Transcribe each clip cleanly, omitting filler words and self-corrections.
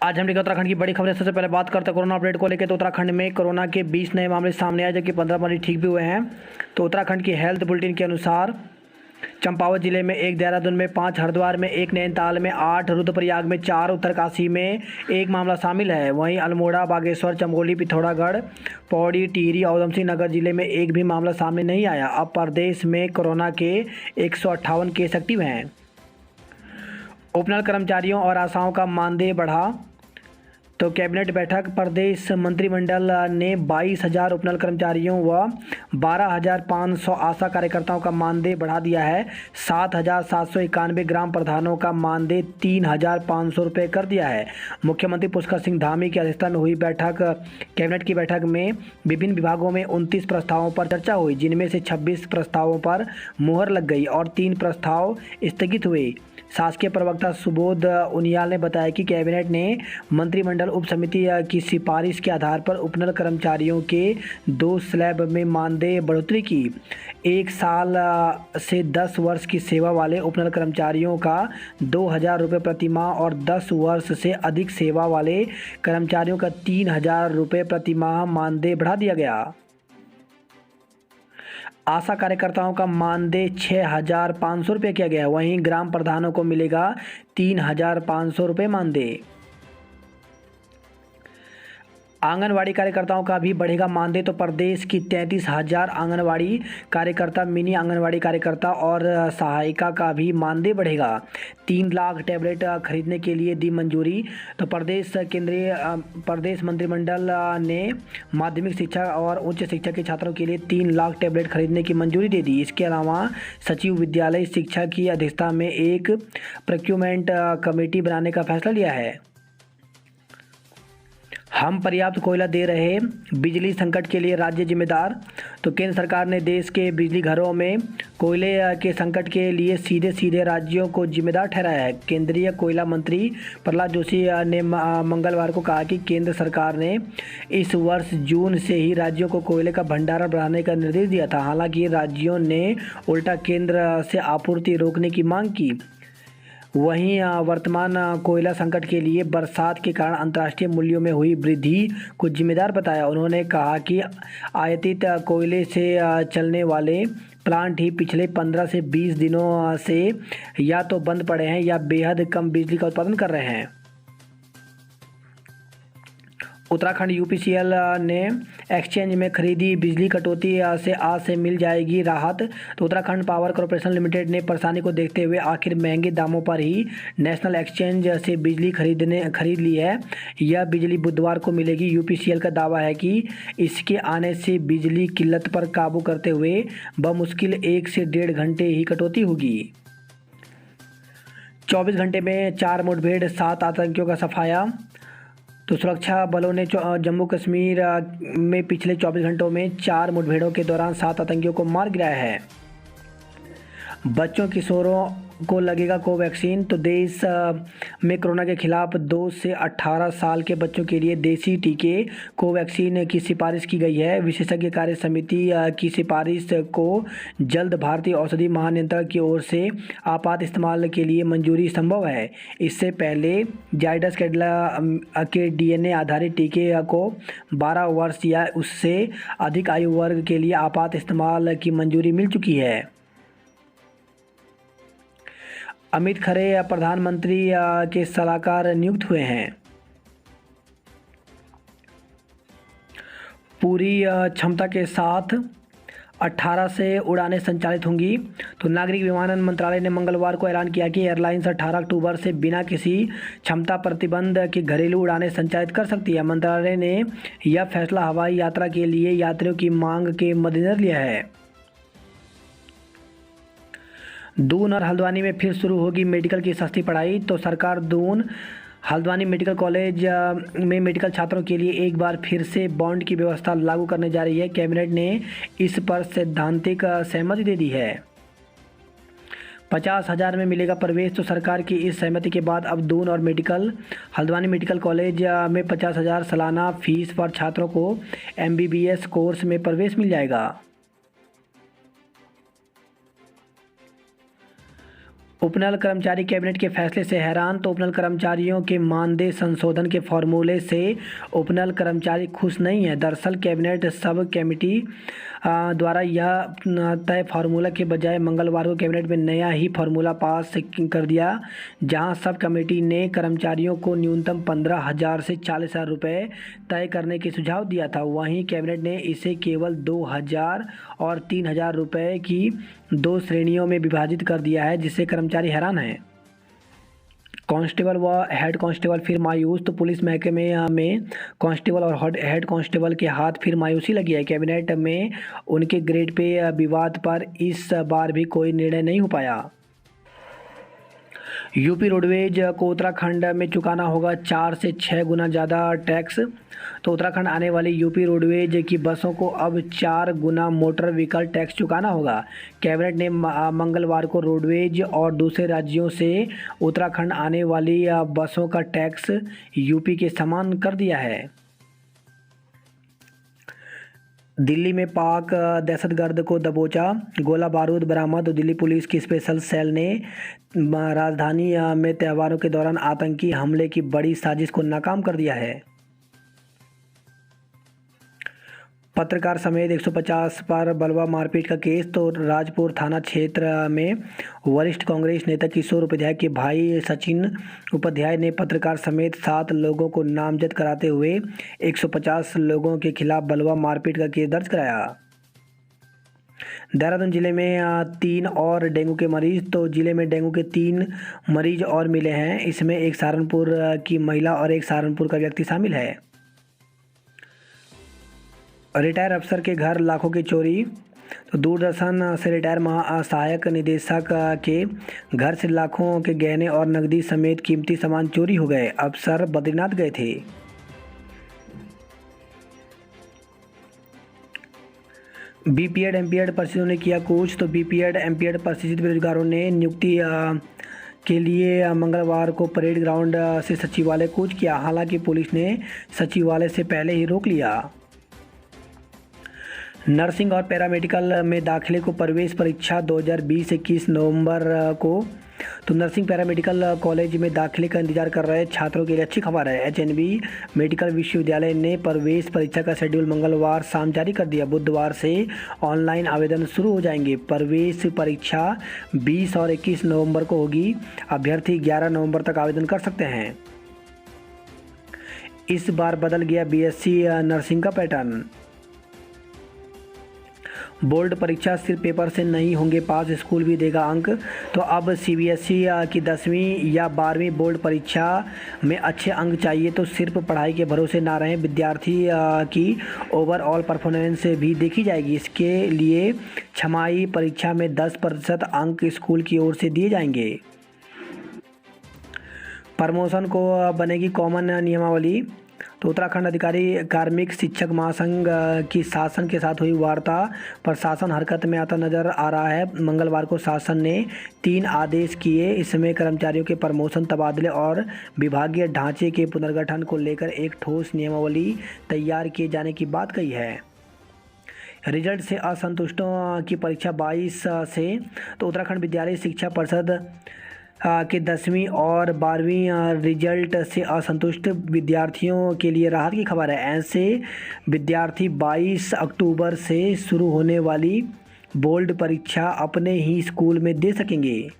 आज हम उत्तराखंड की बड़ी खबर। सबसे पहले बात करते हैं कोरोना अपडेट को लेकर। तो उत्तराखंड में कोरोना के 20 नए मामले सामने आए, जबकि 15 मरीज ठीक भी हुए हैं। तो उत्तराखंड की हेल्थ बुलेटिन के अनुसार चंपावत जिले में 1, देहरादून में 5, हरिद्वार में 1, नैनीताल में 8, रुद्रप्रयाग में 4, उत्तरकाशी में 1 मामला शामिल है। वहीं अल्मोड़ा, बागेश्वर, चमोली, पिथौरागढ़, पौड़ी, टिहरी और उधमसिंह नगर जिले में एक भी मामला सामने नहीं आया। अब प्रदेश में कोरोना के 158 केस एक्टिव हैं। उपनल कर्मचारियों और आशाओं का मानदेय बढ़ा। तो कैबिनेट बैठक। प्रदेश मंत्रिमंडल ने 22,000 उपनल कर्मचारियों व 12,500 आशा कार्यकर्ताओं का मानदेय बढ़ा दिया है। 7,791 ग्राम प्रधानों का मानदेय 3,500 रुपये कर दिया है। मुख्यमंत्री पुष्कर सिंह धामी की अध्यक्षता में हुई कैबिनेट की बैठक में विभिन्न विभागों में 29 प्रस्तावों पर चर्चा हुई, जिनमें से 26 प्रस्तावों पर मुहर लग गई और 3 प्रस्ताव स्थगित हुए। शासकीय प्रवक्ता सुबोध उनियाल ने बताया कि कैबिनेट ने मंत्रिमंडल उप समिति की सिफारिश के आधार पर उपनल कर्मचारियों के 2 स्लैब में मानदेय बढ़ोतरी की। 1 साल से 10 वर्ष की सेवा वाले उपनल कर्मचारियों का 2,000 रुपये प्रति माह और 10 वर्ष से अधिक सेवा वाले कर्मचारियों का 3,000 रुपये प्रति माह मानदेय बढ़ा दिया गया। आशा कार्यकर्ताओं का मानदेय 6,500 रुपये किया गया। वहीं ग्राम प्रधानों को मिलेगा 3,500 रुपये मानदेय। आंगनवाड़ी कार्यकर्ताओं का भी बढ़ेगा मानदेय। तो प्रदेश की 33,000 आंगनवाड़ी कार्यकर्ता, मिनी आंगनवाड़ी कार्यकर्ता और सहायिका का भी मानदेय बढ़ेगा। 3 लाख टैबलेट खरीदने के लिए दी मंजूरी। तो प्रदेश मंत्रिमंडल ने माध्यमिक शिक्षा और उच्च शिक्षा के छात्रों के लिए 3 लाख टैबलेट खरीदने की मंजूरी दे दी। इसके अलावा सचिव विद्यालय शिक्षा की अध्यक्षता में एक प्रोक्यूरमेंट कमेटी बनाने का फैसला लिया है। हम पर्याप्त कोयला दे रहे, बिजली संकट के लिए राज्य जिम्मेदार। तो केंद्र सरकार ने देश के बिजली घरों में कोयले के संकट के लिए सीधे राज्यों को जिम्मेदार ठहराया है। केंद्रीय कोयला मंत्री प्रहलाद जोशी ने मंगलवार को कहा कि केंद्र सरकार ने इस वर्ष जून से ही राज्यों को कोयले का भंडारण बढ़ाने का निर्देश दिया था। हालांकि राज्यों ने उल्टा केंद्र से आपूर्ति रोकने की मांग की। वहीं वर्तमान कोयला संकट के लिए बरसात के कारण अंतर्राष्ट्रीय मूल्यों में हुई वृद्धि को जिम्मेदार बताया। उन्होंने कहा कि आयातित कोयले से चलने वाले प्लांट ही पिछले 15 से 20 दिनों से या तो बंद पड़े हैं या बेहद कम बिजली का उत्पादन कर रहे हैं। उत्तराखंड यूपीसीएल ने एक्सचेंज में खरीदी बिजली कटौती से आज से मिल जाएगी राहत। तो उत्तराखंड पावर कॉर्पोरेशन लिमिटेड ने परेशानी को देखते हुए आखिर महंगे दामों पर ही नेशनल एक्सचेंज से बिजली खरीद ली है। यह बिजली बुधवार को मिलेगी। यूपीसीएल का दावा है कि इसके आने से बिजली किल्लत पर काबू करते हुए बमुश्किल 1 से 1.5 घंटे ही कटौती होगी। 24 घंटे में 4 मुठभेड़, 7 आतंकियों का सफाया। तो सुरक्षा बलों ने जम्मू कश्मीर में पिछले 24 घंटों में 4 मुठभेड़ों के दौरान 7 आतंकियों को मार गिराया है। बच्चों किशोरों को लगेगा कोवैक्सीन। तो देश में कोरोना के खिलाफ 2 से 18 साल के बच्चों के लिए देसी टीके कोवैक्सीन की सिफारिश की गई है। विशेषज्ञ कार्य समिति की सिफारिश को जल्द भारतीय औषधि महानियंत्रक की ओर से आपात इस्तेमाल के लिए मंजूरी संभव है। इससे पहले जायडस कैडिला के डीएनए आधारित टीके को 12 वर्ष या उससे अधिक आयु वर्ग के लिए आपात इस्तेमाल की मंजूरी मिल चुकी है। अमित खरे प्रधानमंत्री के सलाहकार नियुक्त हुए हैं। पूरी क्षमता के साथ 18 से उड़ानें संचालित होंगी। तो नागरिक विमानन मंत्रालय ने मंगलवार को ऐलान किया कि एयरलाइंस 18 अक्टूबर से बिना किसी क्षमता प्रतिबंध के घरेलू उड़ानें संचालित कर सकती है। मंत्रालय ने यह फैसला हवाई यात्रा के लिए यात्रियों की मांग के मद्देनजर लिया है। दून और हल्द्वानी में फिर शुरू होगी मेडिकल की सस्ती पढ़ाई। तो सरकार दून हल्द्वानी मेडिकल कॉलेज में मेडिकल छात्रों के लिए एक बार फिर से बॉन्ड की व्यवस्था लागू करने जा रही है। कैबिनेट ने इस पर सैद्धांतिक सहमति दे दी है। 50,000 में मिलेगा प्रवेश। तो सरकार की इस सहमति के बाद अब दून और हल्द्वानी मेडिकल कॉलेज में 50,000 सालाना फीस पर छात्रों को MBBS कोर्स में प्रवेश मिल जाएगा। उपनल कर्मचारी कैबिनेट के फैसले से हैरान। तो उपनल कर्मचारियों के मानदेय संशोधन के फॉर्मूले से उपनल कर्मचारी खुश नहीं है। दरअसल कैबिनेट सब कमेटी द्वारा यह तय फार्मूला के बजाय मंगलवार को कैबिनेट में नया ही फार्मूला पास कर दिया, जहां सब कमेटी ने कर्मचारियों को न्यूनतम 15,000 से 40,000 रुपये तय करने के सुझाव दिया था। वहीं कैबिनेट ने इसे केवल 2,000 और 3,000 रुपये की 2 श्रेणियों में विभाजित कर दिया है, जिससे कर्मचारी हैरान हैं। कांस्टेबल व हेड कांस्टेबल फिर मायूस। तो पुलिस महकमे में कांस्टेबल और हेड कांस्टेबल के हाथ फिर मायूसी लगी है। कैबिनेट में उनके ग्रेड पे विवाद पर इस बार भी कोई निर्णय नहीं हो पाया। यूपी रोडवेज को उत्तराखंड में चुकाना होगा 4 से 6 गुना ज़्यादा टैक्स। तो उत्तराखंड आने वाली यूपी रोडवेज की बसों को अब 4 गुना मोटर व्हीकल टैक्स चुकाना होगा। कैबिनेट ने मंगलवार को रोडवेज और दूसरे राज्यों से उत्तराखंड आने वाली बसों का टैक्स यूपी के समान कर दिया है। दिल्ली में पाक दहशतगर्द को दबोचा, गोला बारूद बरामद। दिल्ली पुलिस की स्पेशल सेल ने राजधानी में त्योहारों के दौरान आतंकी हमले की बड़ी साजिश को नाकाम कर दिया है। पत्रकार समेत 150 पर बलवा मारपीट का केस। तो राजपुर थाना क्षेत्र में वरिष्ठ कांग्रेस नेता किशोर उपाध्याय के भाई सचिन उपाध्याय ने पत्रकार समेत 7 लोगों को नामजद कराते हुए 150 लोगों के खिलाफ बलवा मारपीट का केस दर्ज कराया। देहरादून जिले में 3 और डेंगू के मरीज। तो जिले में डेंगू के 3 मरीज और मिले हैं। इसमें एक सहारनपुर की महिला और एक सहारनपुर का व्यक्ति शामिल है। रिटायर अफसर के घर लाखों की चोरी। तो दूरदर्शन से रिटायर सहायक निदेशक के घर से लाखों के गहने और नकदी समेत कीमती सामान चोरी हो गए। अफसर बद्रीनाथ गए थे। बीपीएड एमपीएड प्रशिक्षुओं ने किया कूच। तो बीपीएड एमपीएड प्रशिक्षित बेरोजगारों ने नियुक्ति के लिए मंगलवार को परेड ग्राउंड से सचिवालय कूच किया। हालांकि पुलिस ने सचिवालय से पहले ही रोक लिया। नर्सिंग और पैरामेडिकल में दाखिले को प्रवेश परीक्षा 2020-21 नवंबर को। तो नर्सिंग पैरामेडिकल कॉलेज में दाखिले का इंतजार कर रहे छात्रों के लिए अच्छी खबर है। एचएनबी मेडिकल विश्वविद्यालय ने प्रवेश परीक्षा का शेड्यूल मंगलवार शाम जारी कर दिया। बुधवार से ऑनलाइन आवेदन शुरू हो जाएंगे। प्रवेश परीक्षा 20 और 21 नवंबर को होगी। अभ्यर्थी 11 नवंबर तक आवेदन कर सकते हैं। इस बार बदल गया बीएससी नर्सिंग का पैटर्न। बोर्ड परीक्षा सिर्फ पेपर से नहीं होंगे पास, स्कूल भी देगा अंक। तो अब सीबीएसई की 10वीं या 12वीं बोर्ड परीक्षा में अच्छे अंक चाहिए तो सिर्फ पढ़ाई के भरोसे ना रहें। विद्यार्थी की ओवरऑल परफॉर्मेंस भी देखी जाएगी। इसके लिए छमाही परीक्षा में 10% अंक स्कूल की ओर से दिए जाएंगे। प्रमोशन को बनेगी कॉमन नियमावली। तो उत्तराखंड अधिकारी कार्मिक शिक्षक महासंघ की शासन के साथ हुई वार्ता पर शासन हरकत में आता नजर आ रहा है। मंगलवार को शासन ने 3 आदेश किए। इसमें कर्मचारियों के प्रमोशन, तबादले और विभागीय ढांचे के पुनर्गठन को लेकर एक ठोस नियमावली तैयार किए जाने की बात कही है। रिजल्ट से असंतुष्टों की परीक्षा 22 से। तो उत्तराखंड विद्यालय शिक्षा परिषद के 10वीं और 12वीं रिजल्ट से असंतुष्ट विद्यार्थियों के लिए राहत की खबर है। ऐसे विद्यार्थी 22 अक्टूबर से शुरू होने वाली बोर्ड परीक्षा अपने ही स्कूल में दे सकेंगे।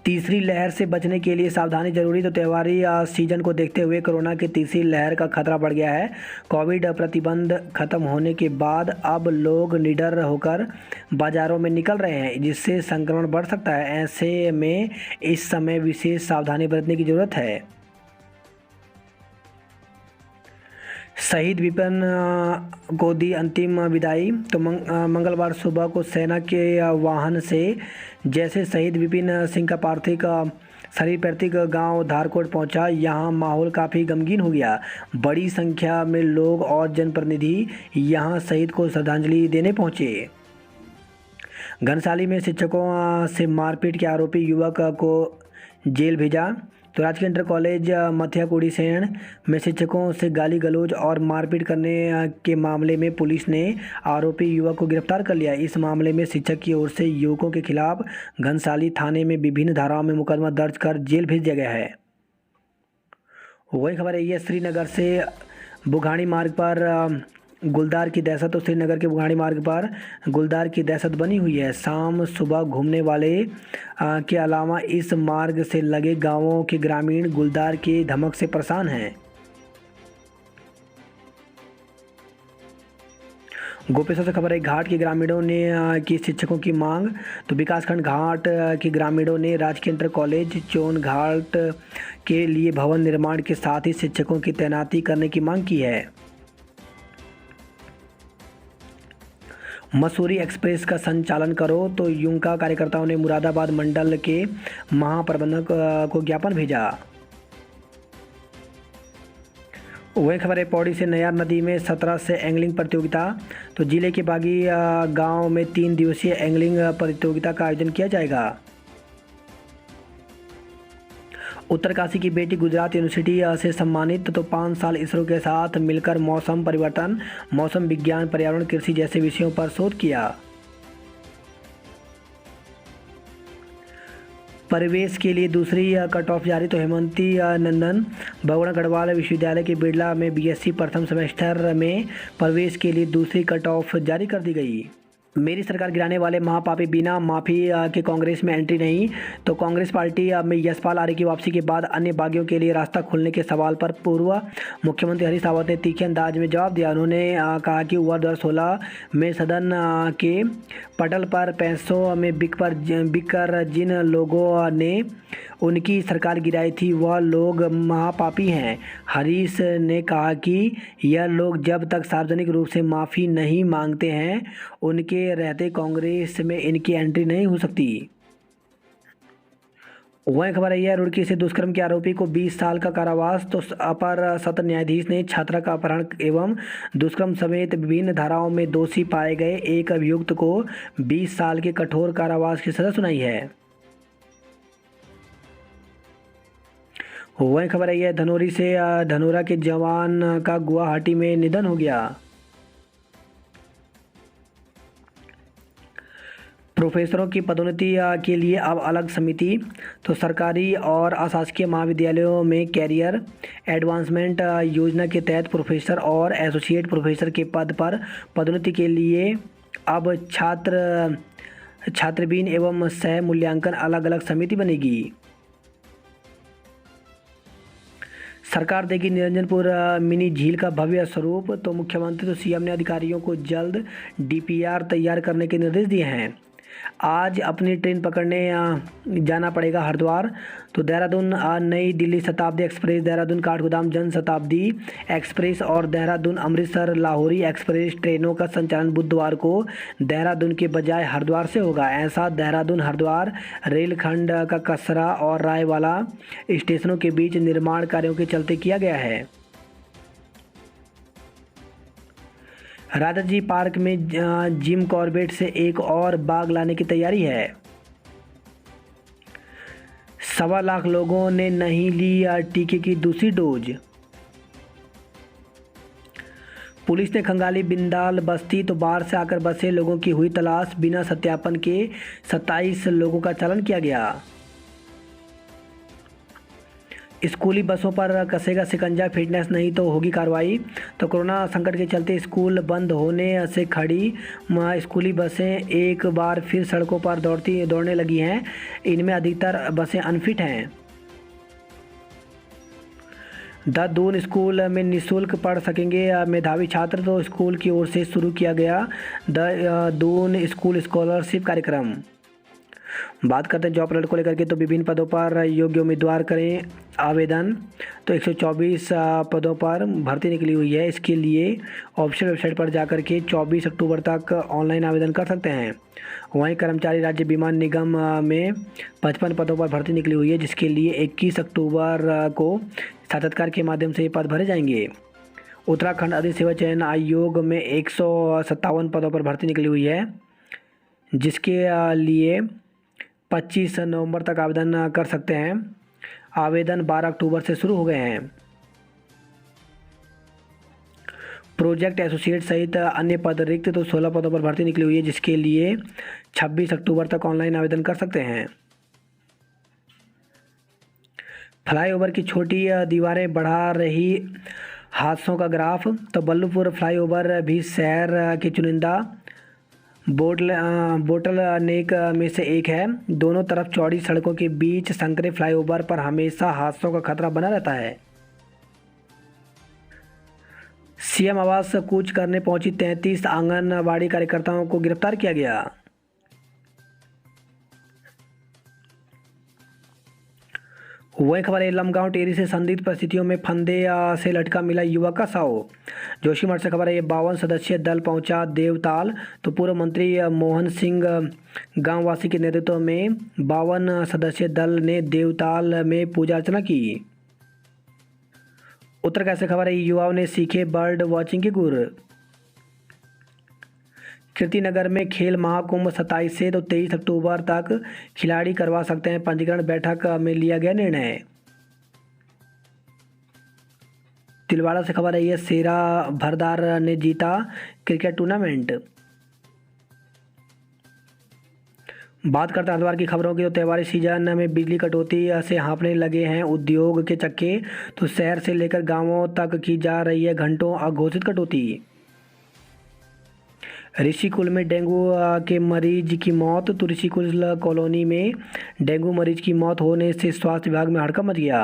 तीसरी लहर से बचने के लिए सावधानी जरूरी। तो त्योहारी सीजन को देखते हुए कोरोना की तीसरी लहर का खतरा बढ़ गया है। कोविड प्रतिबंध खत्म होने के बाद अब लोग निडर होकर बाजारों में निकल रहे हैं, जिससे संक्रमण बढ़ सकता है। ऐसे में इस समय विशेष सावधानी बरतने की जरूरत है। शहीद विपिन को दी अंतिम विदाई। तो मंगलवार सुबह को सेना के वाहन से जैसे शहीद विपिन सिंह का पार्थिव शरीर पैतृक गांव धारकोट पहुंचा, यहां माहौल काफ़ी गमगीन हो गया। बड़ी संख्या में लोग और जनप्रतिनिधि यहां शहीद को श्रद्धांजलि देने पहुंचे। घनसाली में शिक्षकों से मारपीट के आरोपी युवक को जेल भेजा। तो राजकीय इंटर कॉलेज मथिया कुड़ीसेण में शिक्षकों से गाली गलौज और मारपीट करने के मामले में पुलिस ने आरोपी युवक को गिरफ्तार कर लिया। इस मामले में शिक्षक की ओर से युवकों के खिलाफ घनसाली थाने में विभिन्न धाराओं में मुकदमा दर्ज कर जेल भेज दिया गया है। वही खबर है ये श्रीनगर से बुघाणी मार्ग पर गुलदार की दहशत। तो श्रीनगर के बुघाणी मार्ग पर गुलदार की दहशत बनी हुई है। शाम सुबह घूमने वाले के अलावा इस मार्ग से लगे गांवों के ग्रामीण गुलदार की धमक से परेशान हैं। गोपेश्वर से खबर है घाट के ग्रामीणों ने की शिक्षकों की मांग। तो विकासखंड घाट के ग्रामीणों ने राजकीय इंटर कॉलेज चोन घाट के लिए भवन निर्माण के साथ ही शिक्षकों की तैनाती करने की मांग की है। मसूरी एक्सप्रेस का संचालन करो। तो यूंका कार्यकर्ताओं ने मुरादाबाद मंडल के महाप्रबंधक को ज्ञापन भेजा। वही खबर है पौड़ी से नयार नदी में 17 से एंगलिंग प्रतियोगिता। तो जिले के बागी गांव में 3 दिवसीय एंगलिंग प्रतियोगिता का आयोजन किया जाएगा। उत्तरकाशी की बेटी गुजरात यूनिवर्सिटी से सम्मानित। तो 5 साल इसरो के साथ मिलकर मौसम परिवर्तन, मौसम विज्ञान, पर्यावरण, कृषि जैसे विषयों पर शोध किया। प्रवेश के लिए दूसरी कट ऑफ जारी। तो हेमंती नंदन बगुड़ा गढ़वाल विश्वविद्यालय के बिरला में बीएससी प्रथम सेमेस्टर में प्रवेश के लिए दूसरी कट ऑफ जारी कर दी गई। मेरी सरकार गिराने वाले महापापी बिना माफ़ी के कांग्रेस में एंट्री नहीं। तो कांग्रेस पार्टी में यशपाल आर्य की वापसी के बाद अन्य बागियों के लिए रास्ता खुलने के सवाल पर पूर्व मुख्यमंत्री हरीश रावत ने तीखे अंदाज में जवाब दिया। उन्होंने कहा कि वर्ष 2016 में सदन के पटल पर पैसों में बिककर जिन लोगों ने उनकी सरकार गिराई थी वह लोग महापापी हैं। हरीश ने कहा कि यह लोग जब तक सार्वजनिक रूप से माफ़ी नहीं मांगते हैं उनके रहते कांग्रेस में इनकी एंट्री नहीं हो सकती। वही खबर है रुड़की से दुष्कर्म के आरोपी को 20 साल का कारावास। तो अपर सत्र न्यायाधीश ने छात्रा का अपहरण एवं दुष्कर्म समेत विभिन्न धाराओं में दोषी पाए गए एक अभियुक्त को 20 साल के कठोर कारावास की सजा सुनाई है। वही खबर है धनोरी से धनोरा के जवान का गुवाहाटी में निधन हो गया। प्रोफेसरों की पदोन्नति के लिए अब अलग समिति। तो सरकारी और अशासकीय महाविद्यालयों में कैरियर एडवांसमेंट योजना के तहत प्रोफेसर और एसोसिएट प्रोफेसर के पद पर पदोन्नति के लिए अब छात्रबीन एवं सह मूल्यांकन अलग अलग समिति बनेगी। सरकार देगी निरंजनपुर मिनी झील का भव्य स्वरूप। तो मुख्यमंत्री तो सीएम ने अधिकारियों को जल्द डीपीआर तैयार करने के निर्देश दिए हैं। आज अपनी ट्रेन पकड़ने जाना पड़ेगा हरिद्वार। तो देहरादून नई दिल्ली शताब्दी एक्सप्रेस, देहरादून काठगोदाम जन शताब्दी एक्सप्रेस और देहरादून अमृतसर लाहौरी एक्सप्रेस ट्रेनों का संचालन बुधवार को देहरादून के बजाय हरिद्वार से होगा। ऐसा देहरादून हरिद्वार रेलखंड का कसरा और रायवाला स्टेशनों के बीच निर्माण कार्यों के चलते किया गया है। राधा जी पार्क में जिम कॉर्बेट से एक और बाघ लाने की तैयारी है। 1.25 लाख लोगों ने नहीं ली टीके की दूसरी डोज। पुलिस ने खंगाली बिंदाल बस्ती तो बाहर से आकर बसे लोगों की हुई तलाश। बिना सत्यापन के 27 लोगों का चालान किया गया। स्कूली बसों पर कसेगा शिकंजा, फिटनेस नहीं तो होगी कार्रवाई। तो कोरोना संकट के चलते स्कूल बंद होने से खड़ी स्कूली बसें एक बार फिर सड़कों पर दौड़ने लगी हैं। इनमें अधिकतर बसें अनफिट हैं। द दून स्कूल में निःशुल्क पढ़ सकेंगे मेधावी छात्र। तो स्कूल की ओर से शुरू किया गया द दून स्कूल स्कॉलरशिप कार्यक्रम। बात करते हैं जॉब अलर्ट को लेकर के। तो विभिन्न पदों पर योग्य उम्मीदवार करें आवेदन। तो 124 पदों पर भर्ती निकली हुई है। इसके लिए ऑफिशियल वेबसाइट पर जाकर के 24 अक्टूबर तक ऑनलाइन आवेदन कर सकते हैं। वहीं कर्मचारी राज्य बीमा निगम में 55 पदों पर भर्ती निकली हुई है, जिसके लिए 21 अक्टूबर को साक्षात्कार के माध्यम से ये पद भरे जाएंगे। उत्तराखंड अधिसेवा चयन आयोग में 157 पदों पर भर्ती निकली हुई है, जिसके लिए 25 नवंबर तक आवेदन कर सकते हैं। आवेदन 12 अक्टूबर से शुरू हो गए हैं। प्रोजेक्ट एसोसिएट सहित अन्य पद रिक्त तो 16 पदों पर भर्ती निकली हुई है, जिसके लिए 26 अक्टूबर तक ऑनलाइन आवेदन कर सकते हैं। फ्लाईओवर की छोटी दीवारें बढ़ा रही हादसों का ग्राफ। तो बल्लभपुर फ्लाईओवर भी शहर के चुनिंदा बोटल नेक में से एक है। दोनों तरफ चौड़ी सड़कों के बीच संकरे फ्लाईओवर पर हमेशा हादसों का खतरा बना रहता है। सीएम आवास कूच करने पहुंची 33 आंगनबाड़ी कार्यकर्ताओं को गिरफ्तार किया गया। वही खबर है, लमगांव टेरी से संदिग्ध परिस्थितियों में फंदे से लटका मिला युवक का शव। जोशीमठ से खबर है, ये 52 सदस्यीय दल पहुंचा देवताल। तो पूर्व मंत्री मोहन सिंह गांववासी के नेतृत्व में 52 सदस्यीय दल ने देवताल में पूजा अर्चना की। उत्तरकाशी से खबर है, युवाओं ने सीखे बर्ड वॉचिंग के गुर। कीर्तिनगर में खेल महाकुंभ 27 से तो 23 अक्टूबर तक खिलाड़ी करवा सकते हैं पंजीकरण। बैठक में लिया गया निर्णय। तिलवाड़ा से खबर है, यह सेरा भरदार ने जीता क्रिकेट टूर्नामेंट। बात करते हैं हरिद्वार की खबरों की। तो त्योहारी सीजन में बिजली कटौती से हाँफने लगे हैं उद्योग के चक्के। तो शहर से लेकर गांवों तक की जा रही है घंटों अघोषित कटौती। ऋषिकुल में डेंगू के मरीज की मौत। तो ऋषिकुल कॉलोनी में डेंगू मरीज की मौत होने से स्वास्थ्य विभाग में हड़कंप मच गया।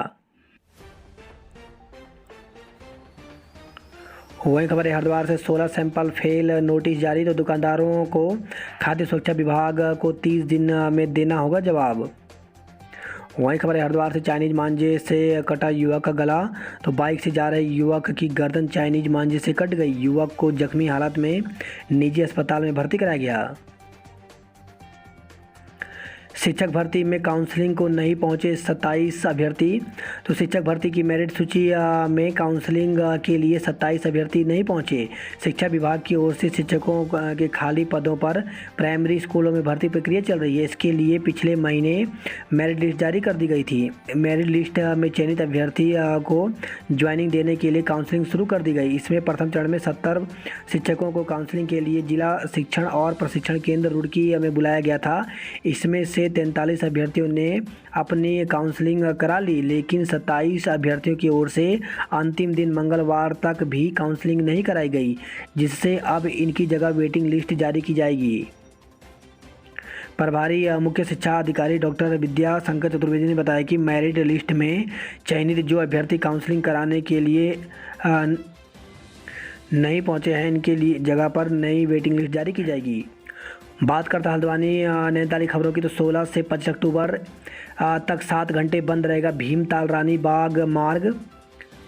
वही खबर है, हरिद्वार से 16 सैंपल फेल नोटिस जारी। तो दुकानदारों को खाद्य सुरक्षा विभाग को 30 दिन में देना होगा जवाब। वहीं खबर है, हरिद्वार से चाइनीज मांझे से कटा युवक का गला। तो बाइक से जा रहे युवक की गर्दन चाइनीज मांझे से कट गई। युवक को जख्मी हालत में निजी अस्पताल में भर्ती कराया गया। शिक्षक भर्ती में काउंसलिंग को नहीं पहुंचे 27 अभ्यर्थी। तो शिक्षक भर्ती की मेरिट सूची में काउंसलिंग के लिए 27 अभ्यर्थी नहीं पहुंचे। शिक्षा विभाग की ओर से शिक्षकों के खाली पदों पर प्राइमरी स्कूलों में भर्ती प्रक्रिया चल रही है। इसके लिए पिछले महीने मेरिट लिस्ट जारी कर दी गई थी। मेरिट लिस्ट में चयनित अभ्यर्थी को ज्वाइनिंग देने के लिए काउंसलिंग शुरू कर दी गई। इसमें प्रथम चरण में 70 शिक्षकों को काउंसलिंग के लिए जिला शिक्षण और प्रशिक्षण केंद्र रुड़की में बुलाया गया था। इसमें से 43 अभ्यर्थियों ने अपनी काउंसलिंग करा ली, लेकिन 27 अभ्यर्थियों की ओर से अंतिम दिन मंगलवार तक भी काउंसलिंग नहीं कराई गई, जिससे अब इनकी जगह वेटिंग लिस्ट जारी की जाएगी। प्रभारी मुख्य शिक्षा अधिकारी डॉक्टर विद्या शंकर चतुर्वेदी ने बताया कि मेरिट लिस्ट में चयनित जो अभ्यर्थी काउंसलिंग कराने के लिए नहीं पहुंचे हैं, इनके लिए जगह पर नई वेटिंग लिस्ट जारी की जाएगी। बात करता है हल्द्वानी नैनीताल खबरों की। तो 16 से 25 अक्टूबर तक 7 घंटे बंद रहेगा भीमताल रानी बाग मार्ग।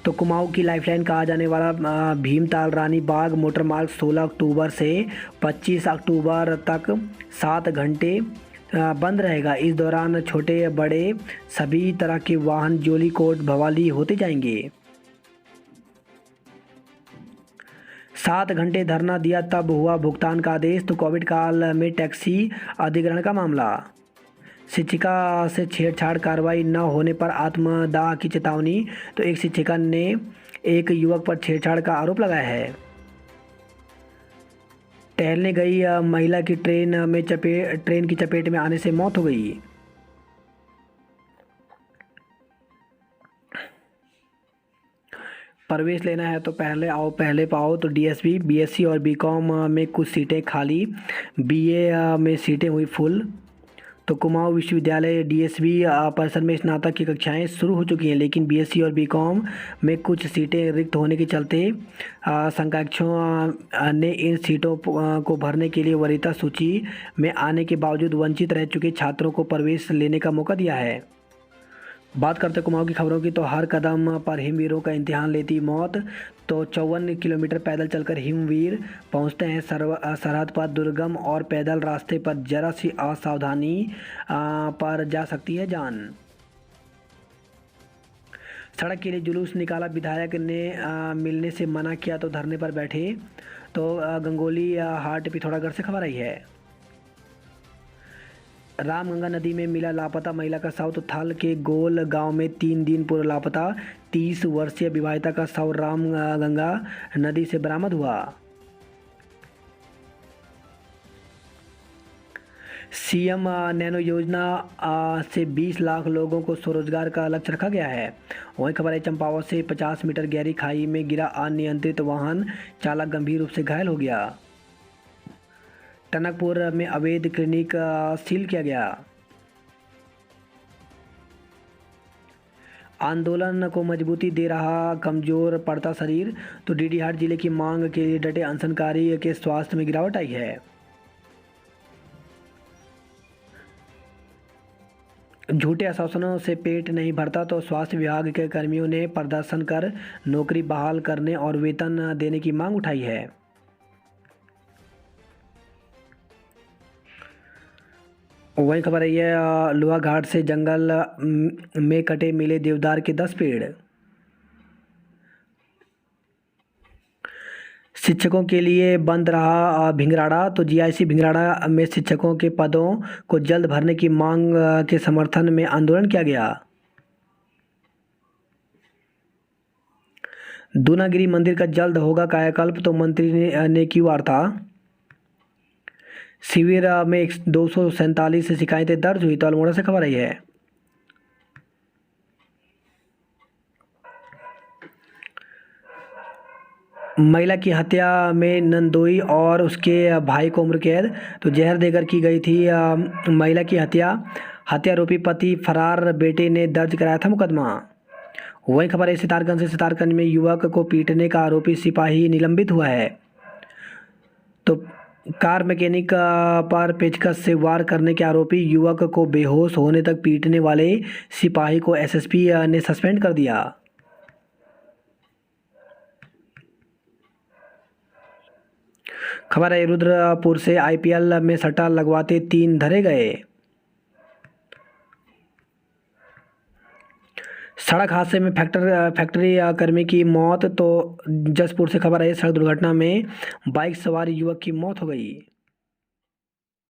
तो कुमाऊं की लाइफलाइन कहा जाने वाला भीमताल रानी बाग मोटर मार्ग 16 अक्टूबर से 25 अक्टूबर तक 7 घंटे बंद रहेगा। इस दौरान छोटे बड़े सभी तरह के वाहन जोली कोट भवाली होते जाएंगे। 7 घंटे धरना दिया तब हुआ भुगतान का आदेश। तो कोविड काल में टैक्सी अधिग्रहण का मामला। शिक्षिका से छेड़छाड़ कार्रवाई न होने पर आत्मदाह की चेतावनी। तो एक शिक्षिका ने एक युवक पर छेड़छाड़ का आरोप लगाया है। टहलने गई महिला की ट्रेन की चपेट में आने से मौत हो गई। प्रवेश लेना है तो पहले आओ पहले पाओ। तो डीएसबी बीएससी और बीकॉम में कुछ सीटें खाली, बीए में सीटें हुई फुल। तो कुमाऊं विश्वविद्यालय डीएसबी परिसर में स्नातक की कक्षाएं शुरू हो चुकी हैं, लेकिन बीएससी और बीकॉम में कुछ सीटें रिक्त होने के चलते संकाक्षों ने इन सीटों को भरने के लिए वरीयता सूची में आने के बावजूद वंचित रह चुके छात्रों को प्रवेश लेने का मौका दिया है। बात करते कुमाऊं की खबरों की। तो हर कदम पर हिमवीरों का इम्तिहान लेती मौत। तो 54 किलोमीटर पैदल चलकर हिमवीर पहुंचते हैं सरहद पर। दुर्गम और पैदल रास्ते पर जरा सी असावधानी पर जा सकती है जान। सड़क के लिए जुलूस निकाला, विधायक ने मिलने से मना किया तो धरने पर बैठे। तो गंगोली हाट पिथौरागढ़ से खबर आई है। रामगंगा नदी में मिला लापता महिला का शव। तो थल के गोल गांव में 3 दिन पूर्व लापता 30 वर्षीय विवाहिता का शव रामगंगा नदी से बरामद हुआ। सीएम नैनो योजना से 20 लाख लोगों को स्वरोजगार का लक्ष्य रखा गया है। वहीं खबर है चंपावत से 50 मीटर गहरी खाई में गिरा अनियंत्रित वाहन, चालक गंभीर रूप से घायल हो गया। टनकपुर में अवैध क्लिनिक सील किया गया। आंदोलन को मजबूती दे रहा कमजोर पड़ता शरीर। तो डीडीहाट जिले की मांग के लिए डटे अनशनकारी के स्वास्थ्य में गिरावट आई है। झूठे आश्वासनों से पेट नहीं भरता। तो स्वास्थ्य विभाग के कर्मियों ने प्रदर्शन कर नौकरी बहाल करने और वेतन देने की मांग उठाई है। वही खबर है ये लोहाघाट से जंगल में कटे मिले देवदार के 10 पेड़। शिक्षकों के लिए बंद रहा भिंगराड़ा। तो जीआईसी भिंगराड़ा में शिक्षकों के पदों को जल्द भरने की मांग के समर्थन में आंदोलन किया गया। दूनागिरी मंदिर का जल्द होगा कायाकल्प। तो मंत्री ने की वार्ता। शिविर में 247 शिकायतें दर्ज हुई। तो अल्मोड़ा से खबर आई है। महिला की हत्या में नंदोई और उसके भाई को उम्र कैद। तो जहर देकर की गई थी महिला की हत्यारोपी पति फरार, बेटे ने दर्ज कराया था मुकदमा। वही खबर है सितारगंज से। सितारगंज में युवक को पीटने का आरोपी सिपाही निलंबित हुआ है। तो कार मैकेनिक पर पेचकस से वार करने के आरोपी युवक को बेहोश होने तक पीटने वाले सिपाही को एसएसपी ने सस्पेंड कर दिया। खबर है रुद्रपुर से आईपीएल में सट्टा लगवाते 3 धरे गए। सड़क हादसे में फैक्ट्री कर्मी की मौत। तो जसपुर से खबर है सड़क दुर्घटना में बाइक सवार युवक की मौत हो गई।